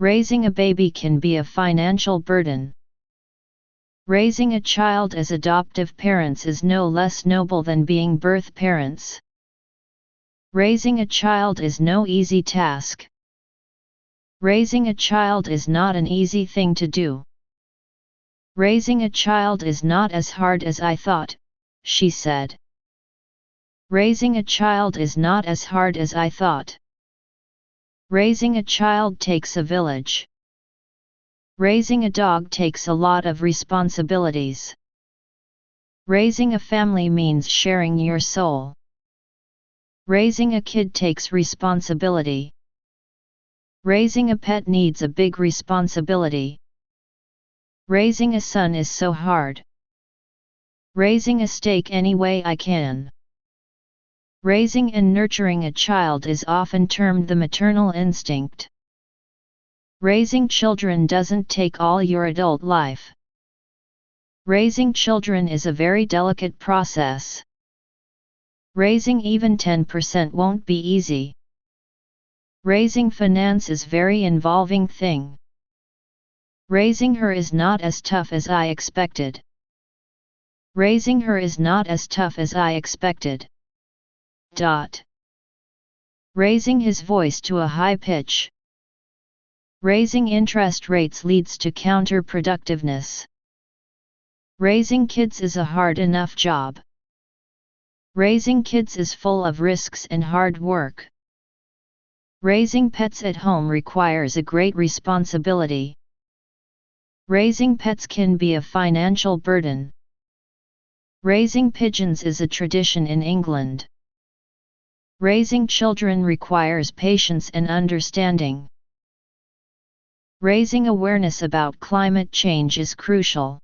Raising a baby can be a financial burden. Raising a child as adoptive parents is no less noble than being birth parents. Raising a child is no easy task. Raising a child is not an easy thing to do. Raising a child is not as hard as I thought, she said. Raising a child is not as hard as I thought. Raising a child takes a village. Raising a dog takes a lot of responsibilities. Raising a family means sharing your soul. Raising a kid takes responsibility. Raising a pet needs a big responsibility. Raising a son is so hard. Raising a steak any way I can. Raising and nurturing a child is often termed the maternal instinct. Raising children doesn't take all your adult life. Raising children is a very delicate process. Raising even 10% won't be easy. Raising finance is very involving thing. Raising her is not as tough as I expected. Raising her is not as tough as I expected. Raising his voice to a high pitch. Raising interest rates leads to counterproductiveness. Raising kids is a hard enough job. Raising kids is full of risks and hard work. Raising pets at home requires a great responsibility. Raising pets can be a financial burden. Raising pigeons is a tradition in England. Raising children requires patience and understanding. Raising awareness about climate change is crucial.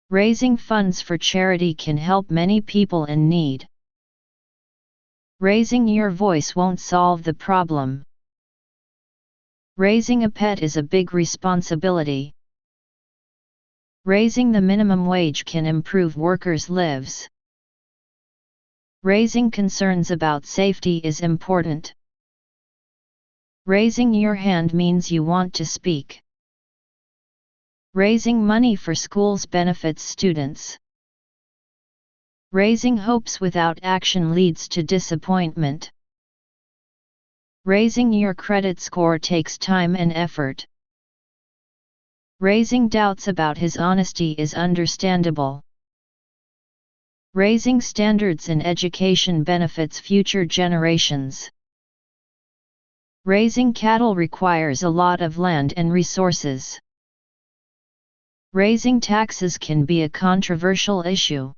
Raising funds for charity can help many people in need. Raising your voice won't solve the problem. Raising a pet is a big responsibility. Raising the minimum wage can improve workers' lives. Raising concerns about safety is important. Raising your hand means you want to speak. Raising money for schools benefits students. Raising hopes without action leads to disappointment. Raising your credit score takes time and effort. Raising doubts about his honesty is understandable. Raising standards in education benefits future generations. Raising cattle requires a lot of land and resources. Raising taxes can be a controversial issue.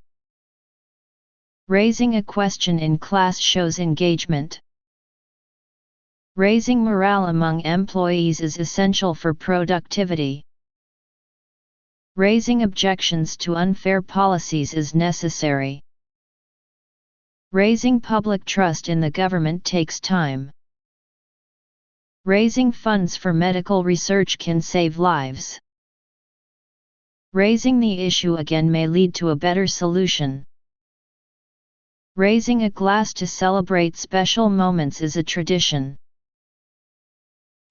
Raising a question in class shows engagement. Raising morale among employees is essential for productivity. Raising objections to unfair policies is necessary. Raising public trust in the government takes time. Raising funds for medical research can save lives. Raising the issue again may lead to a better solution. Raising a glass to celebrate special moments is a tradition.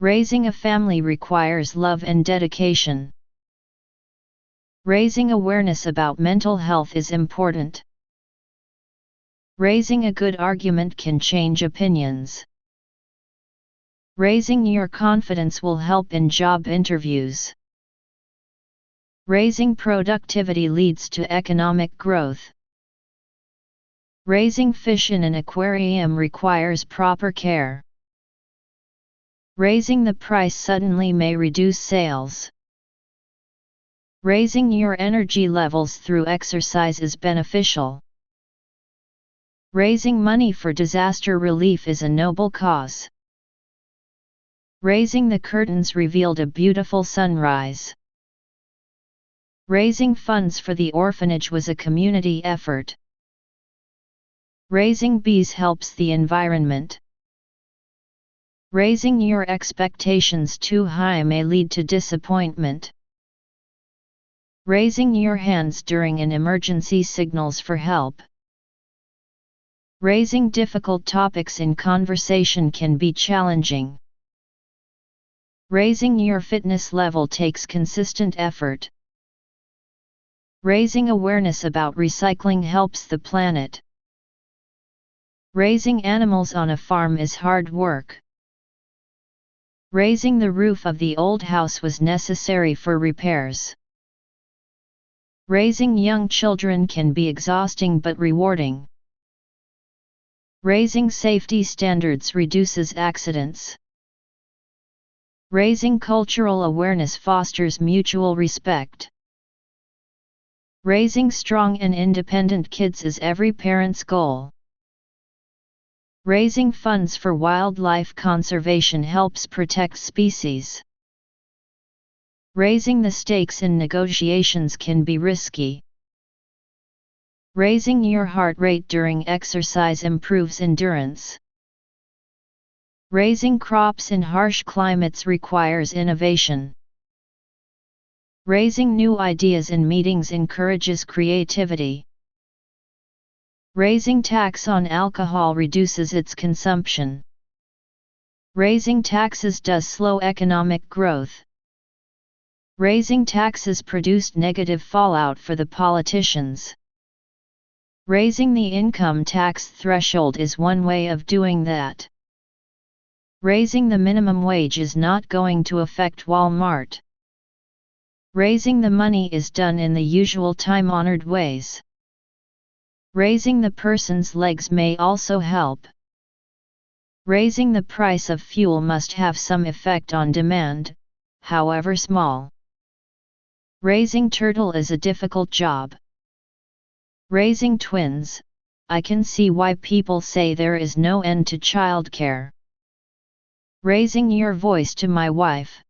Raising a family requires love and dedication. Raising awareness about mental health is important. Raising a good argument can change opinions. Raising your confidence will help in job interviews. Raising productivity leads to economic growth. Raising fish in an aquarium requires proper care. Raising the price suddenly may reduce sales. Raising your energy levels through exercise is beneficial. Raising money for disaster relief is a noble cause. Raising the curtains revealed a beautiful sunrise. Raising funds for the orphanage was a community effort. Raising bees helps the environment. Raising your expectations too high may lead to disappointment. Raising your hands during an emergency signals for help. Raising difficult topics in conversation can be challenging. Raising your fitness level takes consistent effort. Raising awareness about recycling helps the planet. Raising animals on a farm is hard work. Raising the roof of the old house was necessary for repairs. Raising young children can be exhausting but rewarding. Raising safety standards reduces accidents. Raising cultural awareness fosters mutual respect. Raising strong and independent kids is every parent's goal. Raising funds for wildlife conservation helps protect species. Raising the stakes in negotiations can be risky. Raising your heart rate during exercise improves endurance. Raising crops in harsh climates requires innovation. Raising new ideas in meetings encourages creativity. Raising tax on alcohol reduces its consumption. Raising taxes does slow economic growth. Raising taxes produced negative fallout for the politicians. Raising the income tax threshold is one way of doing that. Raising the minimum wage is not going to affect Walmart. Raising the money is done in the usual time-honored ways. Raising the person's legs may also help. Raising the price of fuel must have some effect on demand, however small. Raising turtle is a difficult job. Raising twins, I can see why people say there is no end to childcare. Raising your voice to my wife.